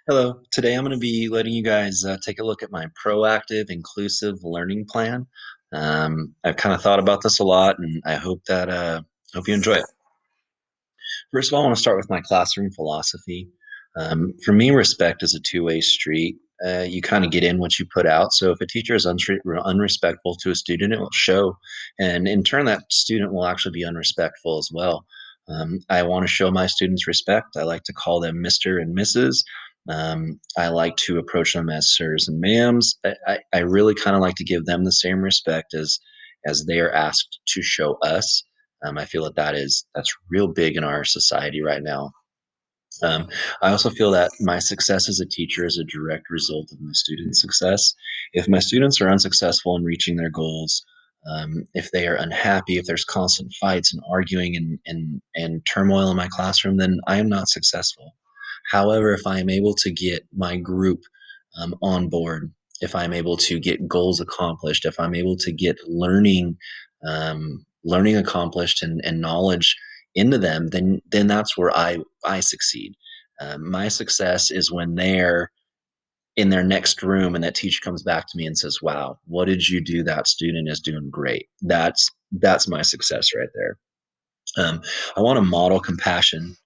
Hello. Today I'm going to be letting you guys take a look at my proactive, inclusive learning plan. I've kind of thought about this a lot, and I hope you enjoy it. First of all, I want to start with my classroom philosophy. For me, respect is a two-way street. You kind of get in what you put out. So if a teacher is unrespectful to a student, it will show, and in turn, that student will actually be unrespectful as well. I want to show my students respect. I like to call them Mister and Mrs. I like to approach them as sirs and ma'ams. I really kind of like to give them the same respect as they are asked to show us. I feel that that's real big in our society right now. Um, I also feel that my success as a teacher is a direct result of my students' success. If my students are unsuccessful in reaching their goals, if they are unhappy, if there's constant fights and arguing and turmoil in my classroom, then I am not successful. However, if I am able to get my group on board, if I'm able to get goals accomplished, if I'm able to get learning accomplished and knowledge into them, then that's where I succeed. My success is when they're in their next room and that teacher comes back to me and says, "Wow, what did you do? That student is doing great." That's my success right there. Um, I want to model compassion,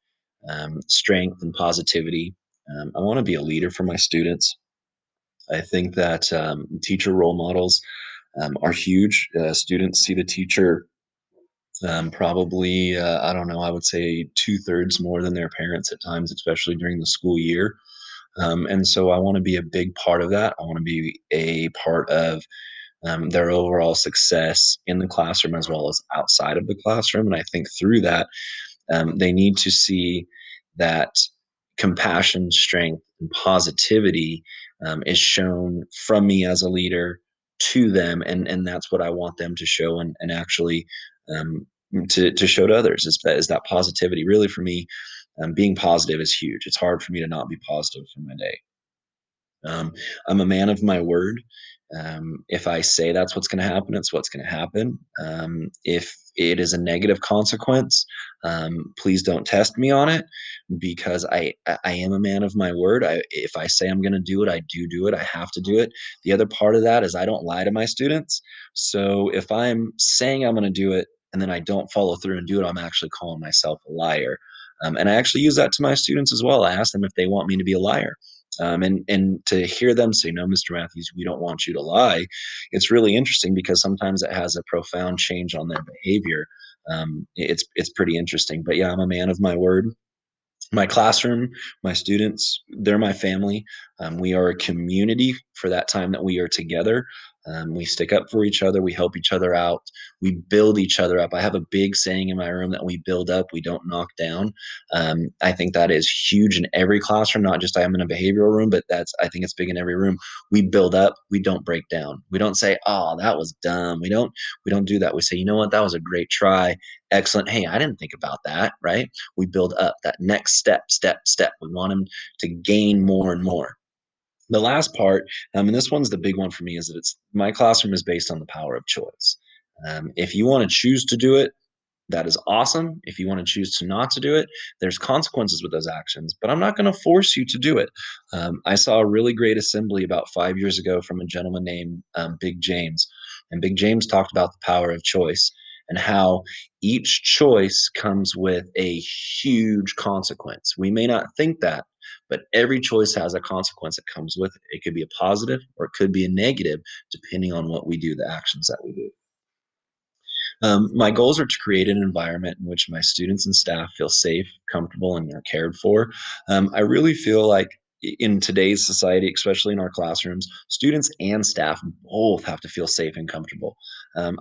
strength, and positivity. I want to be a leader for my students. I think that teacher role models are huge. Students see the teacher probably, I don't know, I would say two-thirds more than their parents at times, especially during the school year. And so I want to be a big part of that. I want to be a part of their overall success in the classroom as well as outside of the classroom. And I think through that, they need to see that compassion, strength, and positivity is shown from me as a leader to them, and that's what I want them to show and actually um, to show to others is that positivity. Really, for me, being positive is huge. It's hard for me to not be positive for my day. I'm a man of my word. If I say that's what's going to happen, it's what's going to happen. If it is a negative consequence, please don't test me on it because I am a man of my word. If I say I'm going to do it, I do it. I have to do it. The other part of that is I don't lie to my students. So if I'm saying I'm going to do it and then I don't follow through and do it, I'm actually calling myself a liar. And I actually use that to my students as well. I ask them if they want me to be a liar. And to hear them say, "No, Mr. Matthews, we don't want you to lie," it's really interesting because sometimes it has a profound change on their behavior. It's pretty interesting. But yeah, I'm a man of my word. My classroom, my students, they're my family. We are a community for that time that we are together. We stick up for each other. We help each other out. We build each other up. I have a big saying in my room that we build up, we don't knock down. I think that is huge in every classroom, not just I am in a behavioral room, but I think it's big in every room. We build up, we don't break down. We don't say, "Oh, that was dumb." We don't do that. We say, "You know what? That was a great try. Excellent. Hey, I didn't think about that." Right? We build up that next step. We want them to gain more and more. The last part, and this one's the big one for me, is that it's my classroom is based on the power of choice. If you want to choose to do it, that is awesome. If you want to choose to not to do it, there's consequences with those actions, but I'm not going to force you to do it. I saw a really great assembly about 5 years ago from a gentleman named Big James. And Big James talked about the power of choice and how each choice comes with a huge consequence. We may not think that, but every choice has a consequence that comes with it. It could be a positive or it could be a negative, depending on what we do, the actions that we do. My goals are to create an environment in which my students and staff feel safe, comfortable, and are cared for. I really feel like in today's society, especially in our classrooms, students and staff both have to feel safe and comfortable.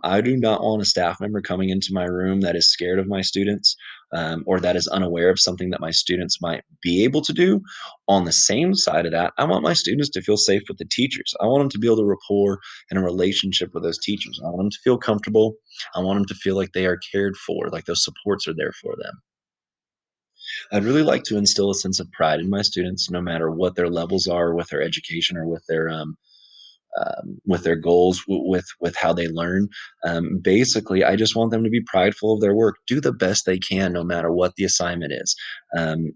I do not want a staff member coming into my room that is scared of my students or that is unaware of something that my students might be able to do. On the same side of that, I want my students to feel safe with the teachers. I want them to build a rapport and a relationship with those teachers. I want them to feel comfortable. I want them to feel like they are cared for, like those supports are there for them. I'd really like to instill a sense of pride in my students, no matter what their levels are with their education or with their with their goals, with how they learn. Basically, I just want them to be prideful of their work. Do the best they can, no matter what the assignment is.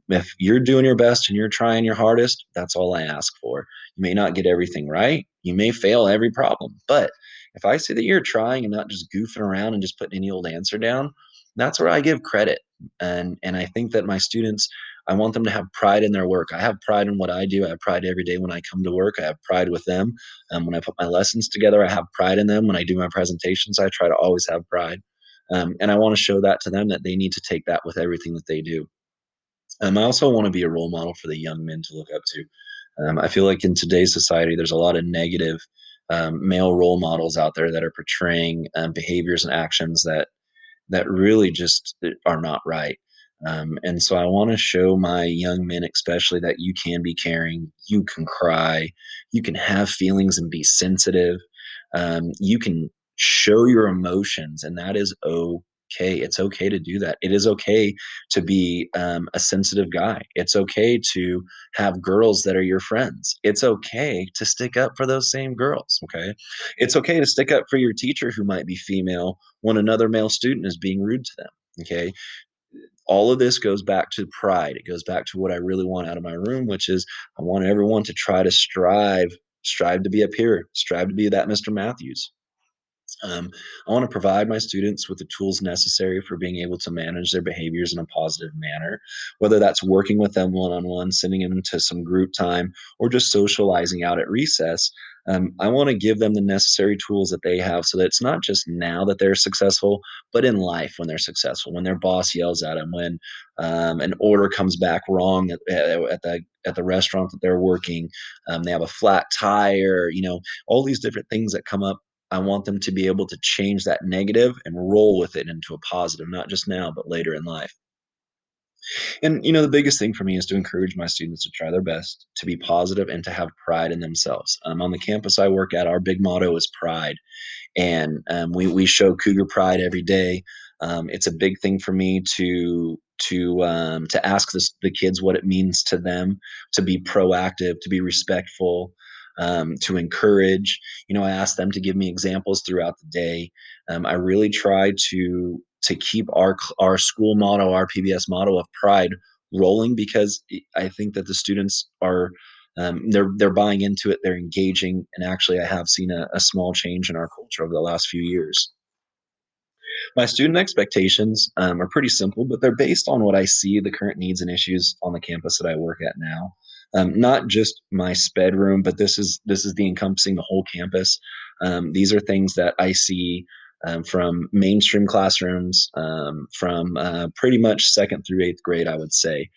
If you're doing your best and you're trying your hardest, that's all I ask for. You may not get everything right. You may fail every problem, but if I see that you're trying and not just goofing around and just putting any old answer down, that's where I give credit. And I think that my students, I want them to have pride in their work. I have pride in what I do. I have pride every day when I come to work. I have pride with them. When I put my lessons together, I have pride in them. When I do my presentations, I try to always have pride. And I want to show that to them that they need to take that with everything that they do. I also want to be a role model for the young men to look up to. I feel like in today's society, there's a lot of negative male role models out there that are portraying behaviors and actions that really just are not right. And so I want to show my young men, especially, that you can be caring, you can cry, you can have feelings and be sensitive, you can show your emotions, and that is okay. It's okay to do that. It is okay to be a sensitive guy. It's okay to have girls that are your friends. It's okay to stick up for those same girls. Okay. It's okay to stick up for your teacher who might be female when another male student is being rude to them. Okay. All of this goes back to pride. It goes back to what I really want out of my room, which is I want everyone to try to strive to be a peer, strive to be that Mr. Matthews. I want to provide my students with the tools necessary for being able to manage their behaviors in a positive manner, whether that's working with them one on one, sending them to some group time, or just socializing out at recess. I want to give them the necessary tools that they have so that it's not just now that they're successful, but in life when they're successful, when their boss yells at them, when an order comes back wrong at the restaurant that they're working, they have a flat tire, all these different things that come up. I want them to be able to change that negative and roll with it into a positive, not just now, but later in life. And, the biggest thing for me is to encourage my students to try their best, to be positive, and to have pride in themselves. On the campus I work at, our big motto is pride. And we show Cougar Pride every day. It's a big thing for me to ask the kids what it means to them to be proactive, to be respectful, to encourage. I ask them to give me examples throughout the day. I really try to keep our school motto, our PBS motto of pride rolling because I think that the students are they're buying into it, they're engaging, and actually, I have seen a small change in our culture over the last few years. My student expectations are pretty simple, but they're based on what I see the current needs and issues on the campus that I work at now. Not just my sped room, but this is the encompassing the whole campus. These are things that I see from mainstream classrooms, from pretty much second through eighth grade, I would say.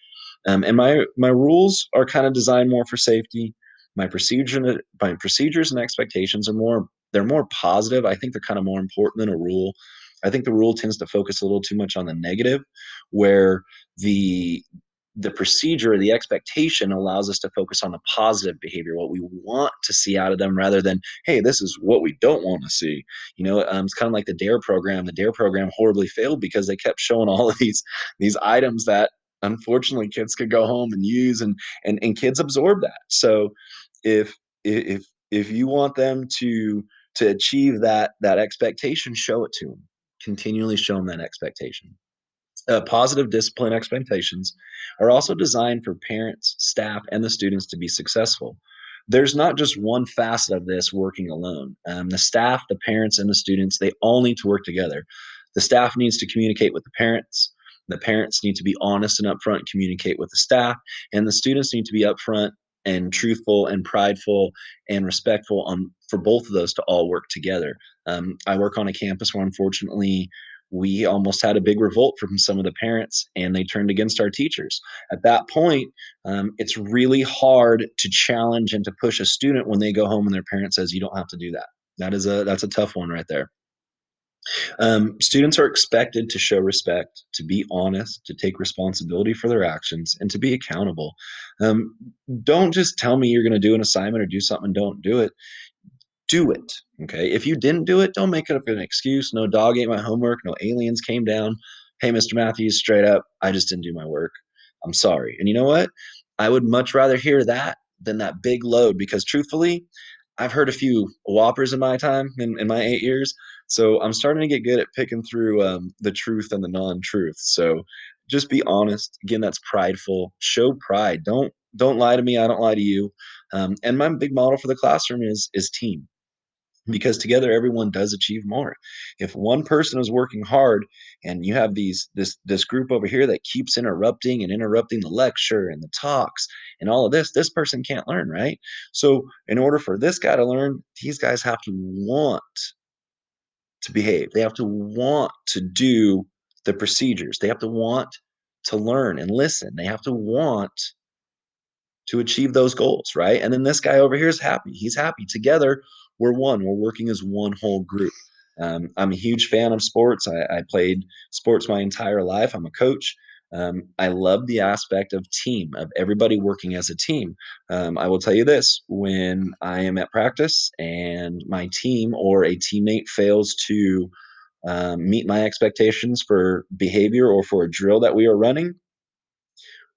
And my rules are kind of designed more for safety. My procedures and expectations are they're more positive. I think they're kind of more important than a rule. I think the rule tends to focus a little too much on the negative, where the the procedure or the expectation allows us to focus on the positive behavior, what we want to see out of them, rather than, hey, this is what we don't want to see. It's kind of like the Dare program. The Dare program horribly failed because they kept showing all of these items that unfortunately kids could go home and use, and kids absorb that. So if if if you want them to achieve that expectation, show it to them. Continually show them that expectation. Positive discipline expectations are also designed for parents, staff, and the students to be successful. There's not just one facet of this working alone. The staff, the parents, and the students, they all need to work together. The staff needs to communicate with the parents. The parents need to be honest and upfront, communicate with the staff, and the students need to be upfront and truthful and prideful and respectful for both of those to all work together. I work on a campus where unfortunately we almost had a big revolt from some of the parents and they turned against our teachers. At that point, it's really hard to challenge and to push a student when they go home and their parent says, you don't have to do that. That's a tough one right there. Students are expected to show respect, to be honest, to take responsibility for their actions, and to be accountable. Um, don't just tell me you're going to do an assignment or do something and don't do it. Do it. Okay. If you didn't do it, don't make it up an excuse. No dog ate my homework. No aliens came down. Hey, Mr. Matthews, straight up, I just didn't do my work. I'm sorry. And you know what? I would much rather hear that than that big load because truthfully, I've heard a few whoppers in my time in my 8 years, so I'm starting to get good at picking through, the truth and the non-truth, so just be honest. Again, that's prideful. Show pride. Don't lie to me, I don't lie to you, and my big model for the classroom is team, because together everyone does achieve more. If one person is working hard and you have this group over here that keeps interrupting the lecture and the talks and all of this person can't learn, right? So in order for this guy to learn, these guys have to want to behave. They have to want to do the procedures. They have to want to learn and listen. They have to want to achieve those goals, right? And then this guy over here is happy. He's happy. Together, we're one. We're working as one whole group. I'm a huge fan of sports. I played sports my entire life. I'm a coach. I love the aspect of team, of everybody working as a team. I will tell you this: when I am at practice and my team or a teammate fails to meet my expectations for behavior or for a drill that we are running,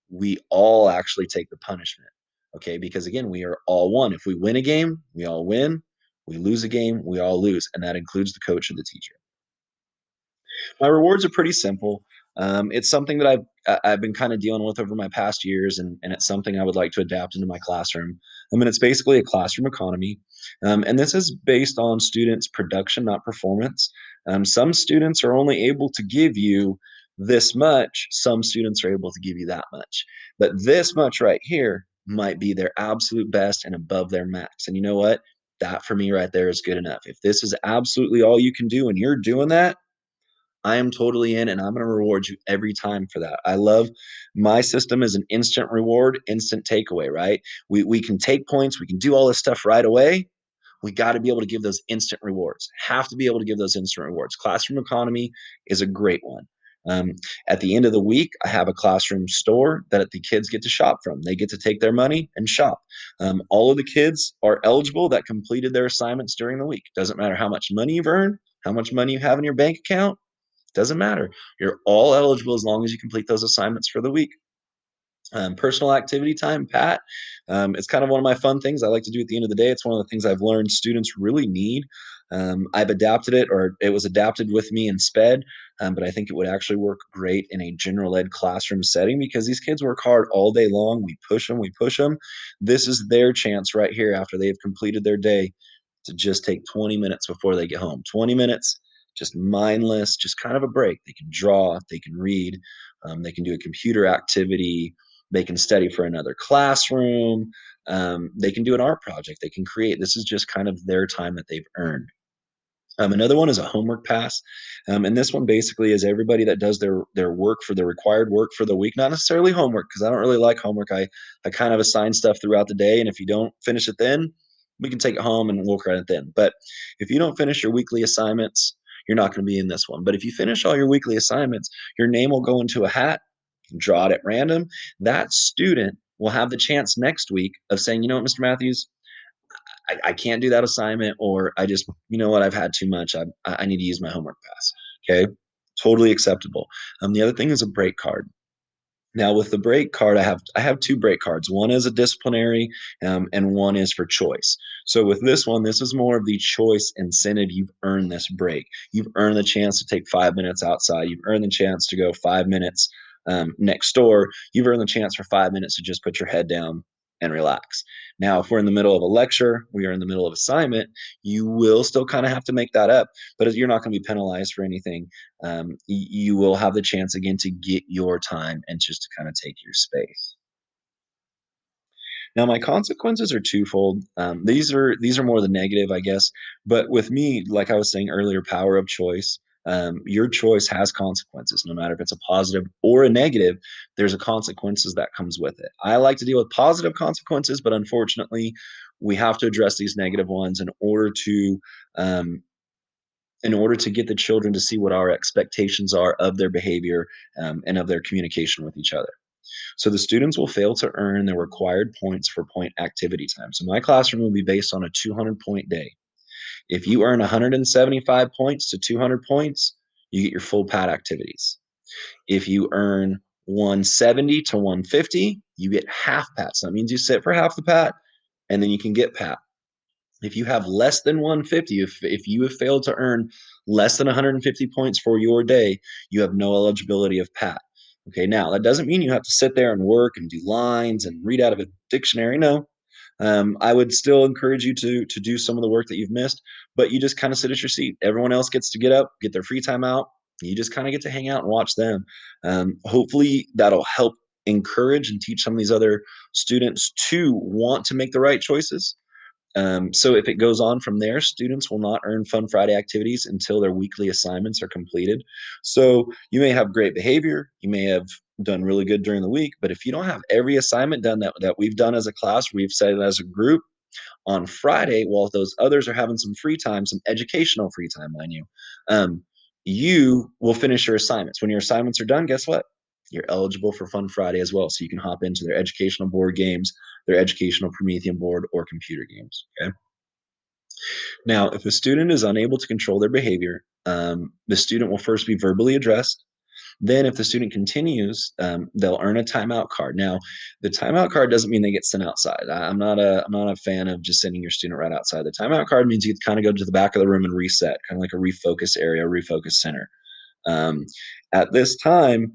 we all actually take the punishment. Okay. Because again, we are all one. If we win a game, we all win. We lose a game, we all lose. And that includes the coach and the teacher. My rewards are pretty simple. It's something that I've been kind of dealing with over my past years, and it's something I would like to adapt into my classroom. I mean, it's basically a classroom economy, and this is based on students' production, not performance. Some students are only able to give you this much. Some students are able to give you that much, but this much right here might be their absolute best and above their max. And you know what? That for me right there is good enough. If this is absolutely all you can do and you're doing that, I am totally in and I'm going to reward you every time for that. I love my system is an instant reward, instant takeaway, right? We can take points, we can do all this stuff right away. We got to be able to give those instant rewards. Have to be able to give those instant rewards. Classroom economy is a great one. Um, at the end of the week, I have a classroom store that the kids get to shop from. They get to take their money and shop. All of the kids are eligible that completed their assignments during the week. Doesn't matter how much money you've earned, how much money you have in your bank account, doesn't matter. You're all eligible as long as you complete those assignments for the week. Personal activity time, Pat. It's kind of one of my fun things I like to do at the end of the day. It's one of the things I've learned students really need. I've adapted it, or it was adapted with me in SPED, but I think it would actually work great in a general ed classroom setting because these kids work hard all day long. We push them, we push them. This is their chance right here after they've completed their day to just take 20 minutes before they get home. 20 minutes, just mindless, just kind of a break. They can draw, they can read, they can do a computer activity, they can study for another classroom, they can do an art project, they can create. This is just kind of their time that they've earned. Another one is a homework pass, and this one basically is everybody that does their work for the required work for the week, not necessarily homework because I don't really like homework. I kind of assign stuff throughout the day, and if you don't finish it then, we can take it home and we'll credit it then. But if you don't finish your weekly assignments, you're not going to be in this one. But if you finish all your weekly assignments, your name will go into a hat, draw it at random. That student will have the chance next week of saying, you know what, Mr. Matthews, I can't do that assignment, or I just, you know what, I've had too much. I need to use my homework pass. Okay. Totally acceptable. The other thing is a break card. Now with the break card, I have two break cards. One is a disciplinary, and one is for choice. So with this one, this is more of the choice incentive. You've earned this break. You've earned the chance to take 5 minutes outside. You've earned the chance to go 5 minutes next door. You've earned the chance for 5 minutes to just put your head down and relax. Now, if we're in the middle of a lecture, we are in the middle of assignment, you will still kind of have to make that up, but you're not going to be penalized for anything. You will have the chance again to get your time and just to kind of take your space. Now, my consequences are twofold. These are more the negative, I guess. But with me, like I was saying earlier, power of choice. Your choice has consequences, no matter if it's a positive or a negative. There's a consequences that comes with it. I like to deal with positive consequences, but unfortunately, we have to address these negative ones um, in order to get the children to see what our expectations are of their behavior, and of their communication with each other. So the students will fail to earn their required points for point activity time. So my classroom will be based on a 200 point day. If you earn 175 points to 200 points, you get your full PAT activities. If you earn 170 to 150, you get half PAT. So that means you sit for half the PAT and then you can get PAT. If you have less than 150, if you have failed to earn less than 150 points for your day, you have no eligibility of PAT. Okay, now that doesn't mean you have to sit there and work and do lines and read out of a dictionary. No, I would still encourage you to do some of the work that you've missed, but you just kind of sit at your seat. Everyone else gets to get up, get their free time out. You just kind of get to hang out and watch them. Hopefully, that'll help encourage and teach some of these other students to want to make the right choices. So if it goes on from there, students will not earn Fun Friday activities until their weekly assignments are completed. So you may have great behavior, you may have done really good during the week, but if you don't have every assignment done that we've done as a class, we've said it as a group on Friday, while those others are having some free time, some educational free time, mind you, um, you will finish your assignments. When your assignments are done, guess what? You're eligible for Fun Friday as well. So you can hop into their educational board games, their educational Promethean board, or computer games. Okay. Now, if a student is unable to control their behavior, the student will first be verbally addressed. Then, if the student continues, they'll earn a timeout card. Now, the timeout card doesn't mean they get sent outside. I'm not a fan of just sending your student right outside. The timeout card means you kind of go to the back of the room and reset, kind of like a refocus area, refocus center. Um, at this time,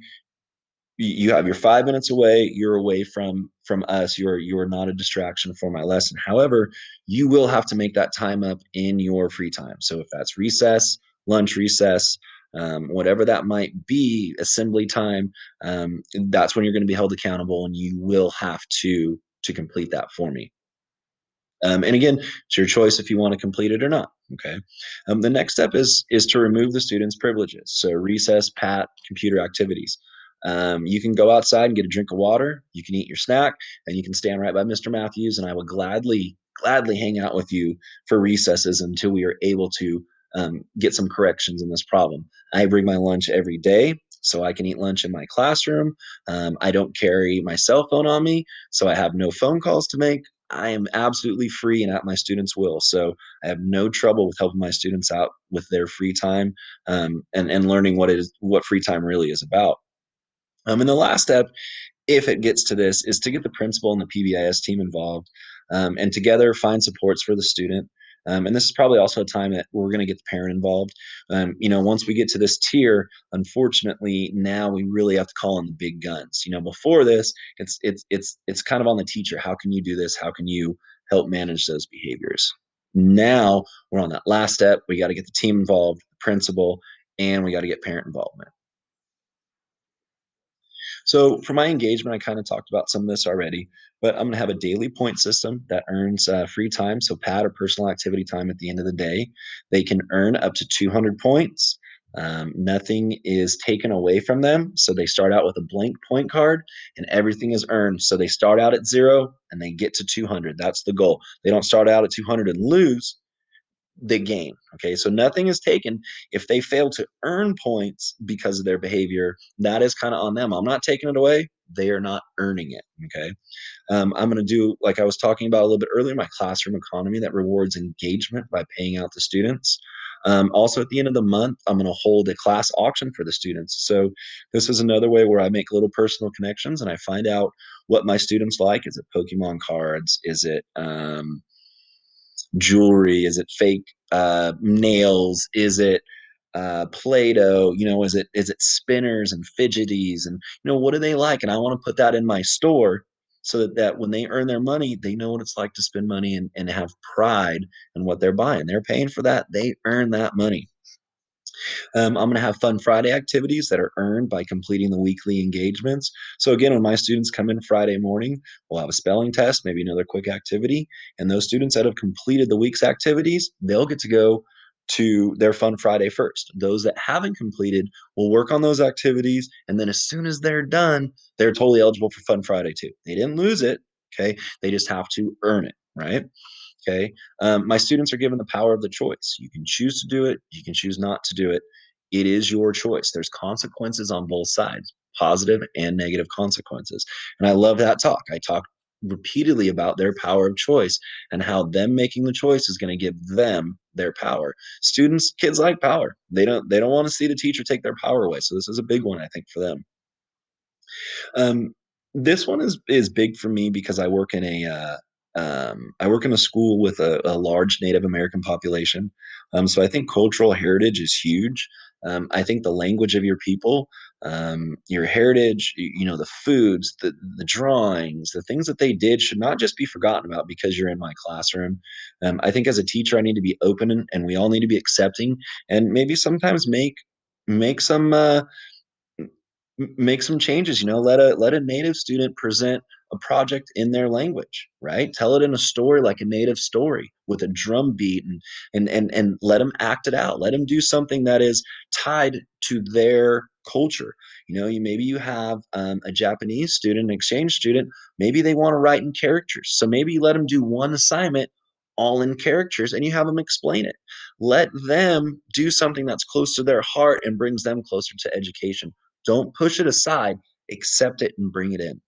you have your 5 minutes away. You're away from us. You're not a distraction for my lesson. However, you will have to make that time up in your free time. So if that's recess, lunch recess, whatever that might be, assembly time, that's when you're going to be held accountable, and you will have to complete that for me. And again, it's your choice if you want to complete it or not. Okay. The next step is to remove the student's privileges. So recess, PAT, computer activities. You can go outside and get a drink of water. You can eat your snack, and you can stand right by Mr. Matthews, and I will gladly hang out with you for recesses until we are able to get some corrections in this problem. I bring my lunch every day, so I can eat lunch in my classroom. I don't carry my cell phone on me, so I have no phone calls to make. I am absolutely free and at my students' will. So I have no trouble with helping my students out with their free time, and learning what free time really is about. And the last step, if it gets to this, is to get the principal and the PBIS team involved, and together find supports for the student. And this is probably also a time that we're going to get the parent involved. Once we get to this tier, unfortunately, now we really have to call on the big guns. Before this, it's kind of on the teacher. How can you do this? How can you help manage those behaviors? Now we're on that last step. We got to get the team involved, the principal, and we got to get parent involvement. So for my engagement, I kind of talked about some of this already, but I'm going to have a daily point system that earns free time, so PAT or personal activity time at the end of the day. They can earn up to 200 points. Nothing is taken away from them. So they start out with a blank point card and everything is earned. So they start out at zero and they get to 200. That's the goal. They don't start out at 200 and lose, the game. Okay, so nothing is taken. If they fail to earn points because of their behavior, that is kind of on them. I'm not taking it away. They are not earning it. Okay. I'm going to do, like I was talking about a little bit earlier, my classroom economy that rewards engagement by paying out the students. Also, at the end of the month, I'm going to hold a class auction for the students. So, this is another way where I make little personal connections and I find out what my students like. Is it Pokemon cards? Is it jewelry? Is it fake nails? Is it Play-Doh? Is it spinners and fidgeties? And what do they like? And I want to put that in my store so that when they earn their money, they know what it's like to spend money and have pride in what they're buying. They're paying for that. They earn that money. I'm going to have Fun Friday activities that are earned by completing the weekly engagements. So, again, when my students come in Friday morning, we'll have a spelling test, maybe another quick activity. And those students that have completed the week's activities, they'll get to go to their Fun Friday first. Those that haven't completed will work on those activities. And then as soon as they're done, they're totally eligible for Fun Friday too. They didn't lose it. Okay. They just have to earn it. Right. Okay. My students are given the power of the choice. You can choose to do it, you can choose not to do it. It is your choice. There's consequences on both sides, positive and negative consequences. And I love that talk. I talk repeatedly about their power of choice and how them making the choice is going to give them their power. Kids like power. They don't want to see the teacher take their power away. So this is a big one, I think, for them. Um, this one is big for me because I work in a I work in a school with a large Native American population, so I think cultural heritage is huge. I think the language of your people, your heritage, you know, the foods, the drawings, the things that they did should not just be forgotten about because you're in my classroom. I think as a teacher, I need to be open, and we all need to be accepting, and maybe sometimes make some make some changes. You know, let a native student present a project in their language, right? Tell it in a story like a native story with a drum beat, and let them act it out. Let them do something that is tied to their culture. You know, maybe you have a Japanese student, an exchange student. Maybe they want to write in characters, so maybe you let them do one assignment all in characters, and you have them explain it. Let them do something that's close to their heart and brings them closer to education. Don't push it aside, accept it and bring it in.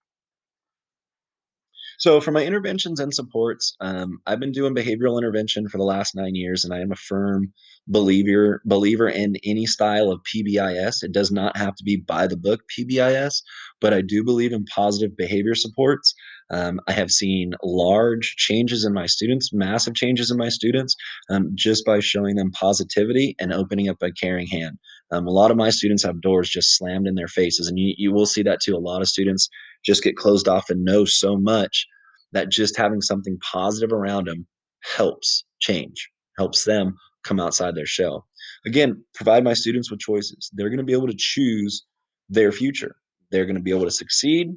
So for my interventions and supports, I've been doing behavioral intervention for the last 9 years, and I am a firm believer in any style of PBIS. It does not have to be by the book PBIS, but I do believe in positive behavior supports. I have seen large changes in my students, massive changes in my students, just by showing them positivity and opening up a caring hand. A lot of my students have doors just slammed in their faces, and you will see that too. A lot of students just get closed off and know so much that just having something positive around them helps change, helps them come outside their shell. Again, provide my students with choices. They're going to be able to choose their future. They're going to be able to succeed,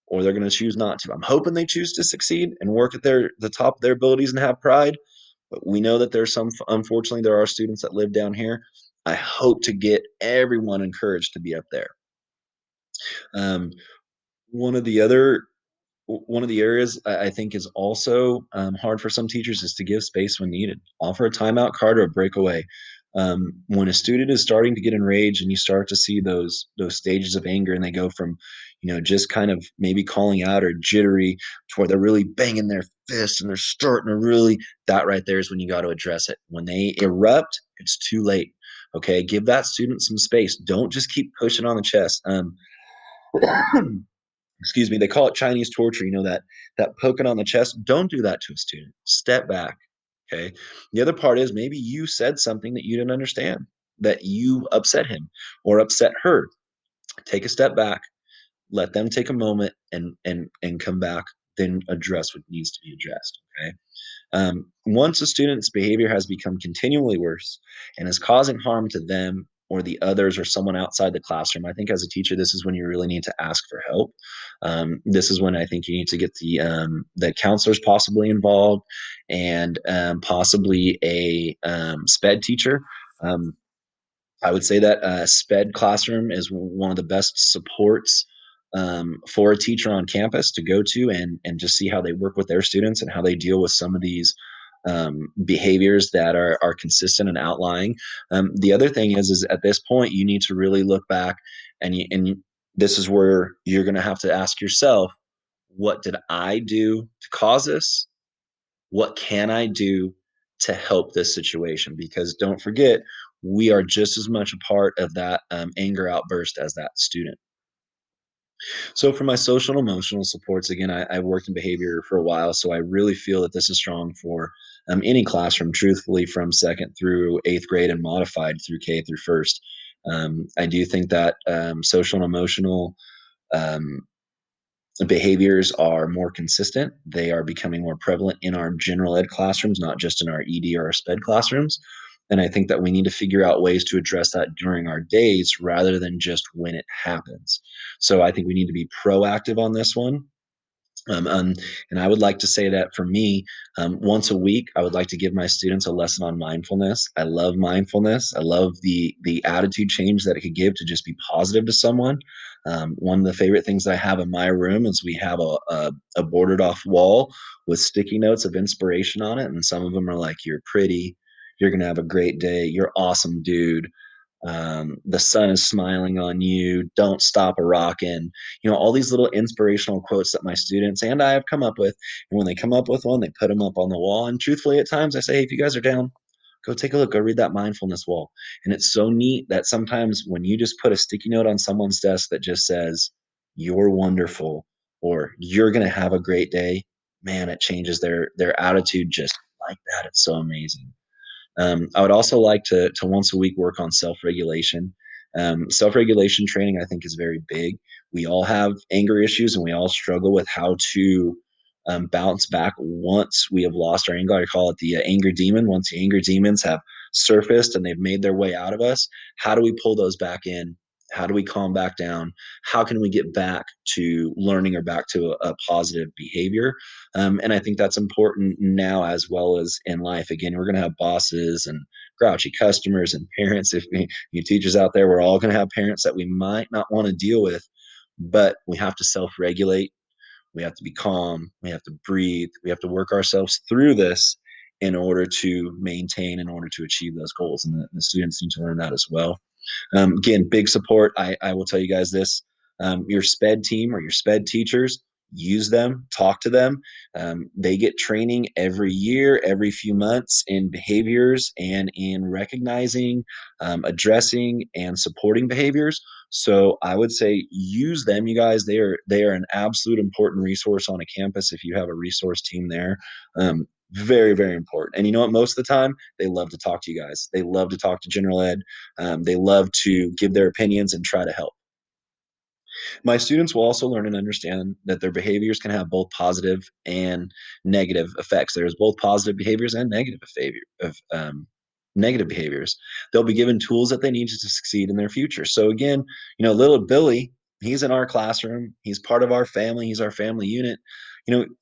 or they're going to choose not to. I'm hoping they choose to succeed and work at the top of their abilities and have pride. But we know that there's some, unfortunately, there are students that live down here. I hope to get everyone encouraged to be up there. Um, one of the other One of the areas I think is also hard for some teachers is to give space when needed. Offer a timeout card or a breakaway. When a student is starting to get enraged and you start to see those stages of anger, and they go from, you know, just kind of maybe calling out or jittery to where they're really banging their fists and they're starting to really, that right there is when you got to address it. When they erupt, it's too late. Okay, give that student some space. Don't just keep pushing on the chest. Excuse me, they call it Chinese torture, you know, that poking on the chest. Don't do that to a student. Step back. Okay. The other part is maybe you said something that you didn't understand, that you upset him or upset her. Take a step back, let them take a moment and come back, then address what needs to be addressed. Okay. Once a student's behavior has become continually worse and is causing harm to them or the others or someone outside the classroom, I think as a teacher, this is when you really need to ask for help. This is when I think you need to get the counselors possibly involved, and possibly a SPED teacher. Um, I would say that SPED classroom is one of the best supports for a teacher on campus to go to, and just see how they work with their students and how they deal with some of these behaviors that are consistent and outlying. The other thing is at this point you need to really look back, this is where you're going to have to ask yourself, what did I do to cause this? What can I do to help this situation? Because don't forget, we are just as much a part of that anger outburst as that student. So, for my social and emotional supports, again, I've worked in behavior for a while, so I really feel that this is strong for any classroom, truthfully, from second through eighth grade and modified through K through first. I do think that social and emotional um, behaviors are more consistent. They are becoming more prevalent in our general ed classrooms, not just in our ED or our SPED classrooms. And I think that we need to figure out ways to address that during our days rather than just when it happens. So I think we need to be proactive on this one. Um, um, and I would like to say that for me, once a week, I would like to give my students a lesson on mindfulness. I love mindfulness. I love the attitude change that it could give to just be positive to someone. One of the favorite things I have in my room is we have a boarded off wall with sticky notes of inspiration on it, and some of them are like, "You're pretty. You're gonna have a great day. You're awesome, dude. The sun is smiling on you, don't stop a rockin', you know, all these little inspirational quotes that my students and I have come up with. And when they come up with one, they put them up on the wall, and truthfully at times I say, hey, if you guys are down, go take a look, go read that mindfulness wall. And it's so neat that sometimes when you just put a sticky note on someone's desk that just says you're wonderful or you're going to have a great day, man, it changes their attitude just like that. It's so amazing. I would also like to once a week work on self-regulation. Self-regulation training, I think, is very big. We all have anger issues, and we all struggle with how to bounce back once we have lost our anger. I call it the anger demon. Once the anger demons have surfaced and they've made their way out of us, how do we pull those back in? How do we calm back down? How can we get back to learning or back to a positive behavior? And I think that's important now as well as in life. Again, we're going to have bosses and grouchy customers and parents. If you teachers out there, we're all going to have parents that we might not want to deal with, but we have to self regulate. We have to be calm. We have to breathe. We have to work ourselves through this in order to maintain, in order to achieve those goals. And the students need to learn that as well. Again, big support. I will tell you guys this: your SPED team or your SPED teachers, use them, talk to them. They get training every year, every few months in behaviors and in recognizing, addressing, and supporting behaviors. So I would say use them, you guys. They are an absolute important resource on a campus. If you have a resource team there, very very important. And you know what? Most of the time, they love to talk to you guys. They love to talk to general ed. They love to give their opinions and try to help. My students will also learn and understand that their behaviors can have both positive and negative effects. There's both positive behaviors and negative behaviors. They'll be given tools that they need to succeed in their future. So again, little Billy, he's in our classroom. He's part of our family. He's our family unit.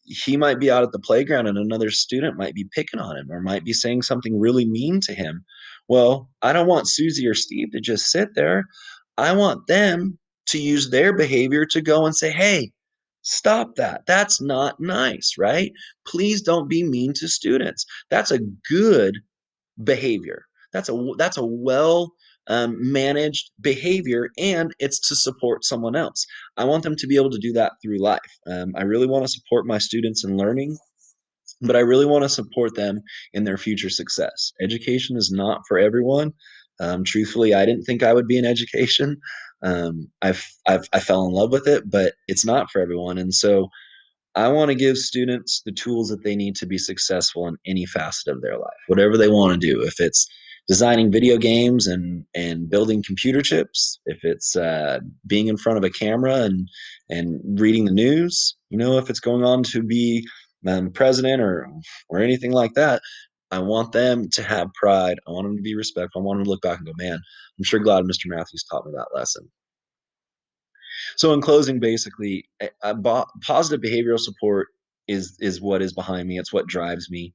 He might be out at the playground and another student might be picking on him or might be saying something really mean to him. Well, I don't want Susie or Steve to just sit there. I want them to use their behavior to go and say, hey, stop that. That's not nice, right? Please don't be mean to students. That's a good behavior. That's a well managed behavior, and it's to support someone else. I want them to be able to do that through life. I really want to support my students in learning, but I really want to support them in their future success. Education is not for everyone. Truthfully, I didn't think I would be in education. I fell in love with it, but it's not for everyone. And so I want to give students the tools that they need to be successful in any facet of their life, whatever they want to do. If it's designing video games and building computer chips, if it's being in front of a camera and reading the news, if it's going on to be president or anything like that, I want them to have pride. I want them to be respectful. I want them to look back and go, man, I'm sure glad Mr. Matthews taught me that lesson. So in closing, basically, positive behavioral support is what is behind me. It's what drives me.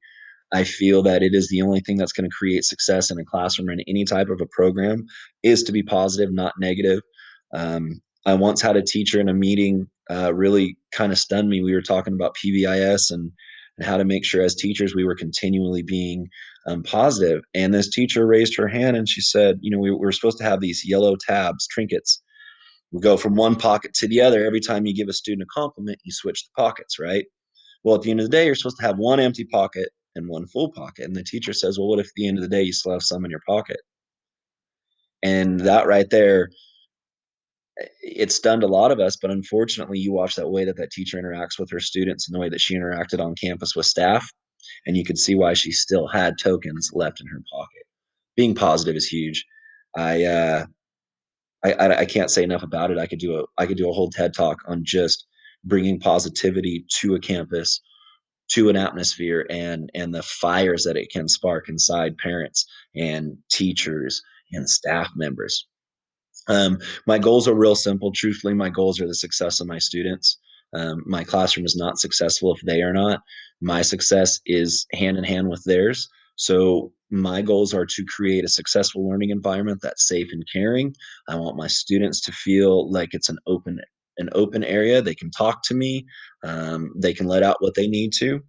I feel that it is the only thing that's going to create success in a classroom or in any type of a program is to be positive, not negative. I once had a teacher in a meeting really kind of stunned me. We were talking about PBIS and how to make sure as teachers we were continually being positive. And this teacher raised her hand and she said, we're supposed to have these yellow tabs, trinkets. We go from one pocket to the other. Every time you give a student a compliment, you switch the pockets, right? Well, at the end of the day, you're supposed to have one empty pocket and one full pocket. And the teacher says, well, what if at the end of the day you still have some in your pocket? And that right there, it stunned a lot of us. But unfortunately, you watch that way that that teacher interacts with her students and the way that she interacted on campus with staff. And you could see why she still had tokens left in her pocket. Being positive is huge. I, uh, I can't say enough about it. I could do a whole TED talk on just bringing positivity to a campus, to an atmosphere, and the fires that it can spark inside parents and teachers and staff members. My goals are real simple. Truthfully, my goals are the success of my students. My classroom is not successful if they are not. My success is hand in hand with theirs. So my goals are to create a successful learning environment that's safe and caring. I want my students to feel like it's an open area. They can talk to me. They can let out what they need to.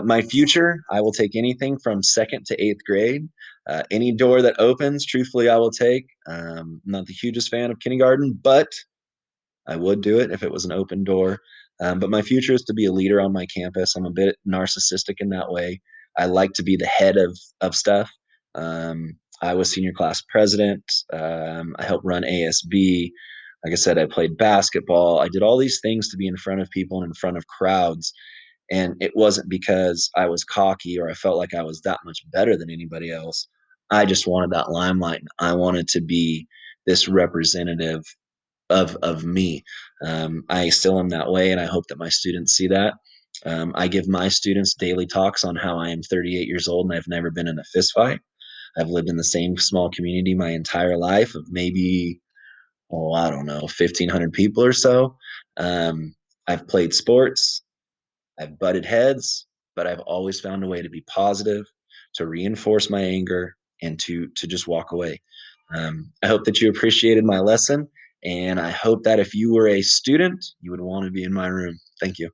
My future, I will take anything from second to eighth grade. Any door that opens, truthfully, I will take. I'm not the hugest fan of kindergarten, but I would do it if it was an open door. But my future is to be a leader on my campus. I'm a bit narcissistic in that way. I like to be the head of stuff. I was senior class president. I helped run ASB. Like I said, I played basketball. I did all these things to be in front of people and in front of crowds. And it wasn't because I was cocky or I felt like I was that much better than anybody else. I just wanted that limelight. And I wanted to be this representative of me. I still am that way, and I hope that my students see that. I give my students daily talks on how I am 38 years old and I've never been in a fist fight. I've lived in the same small community my entire life of maybe, oh, I don't know, 1,500 people or so. Um, I've played sports, I've butted heads, but I've always found a way to be positive, to reinforce my anger, and to just walk away. I hope that you appreciated my lesson, and I hope that if you were a student, you would want to be in my room. Thank you.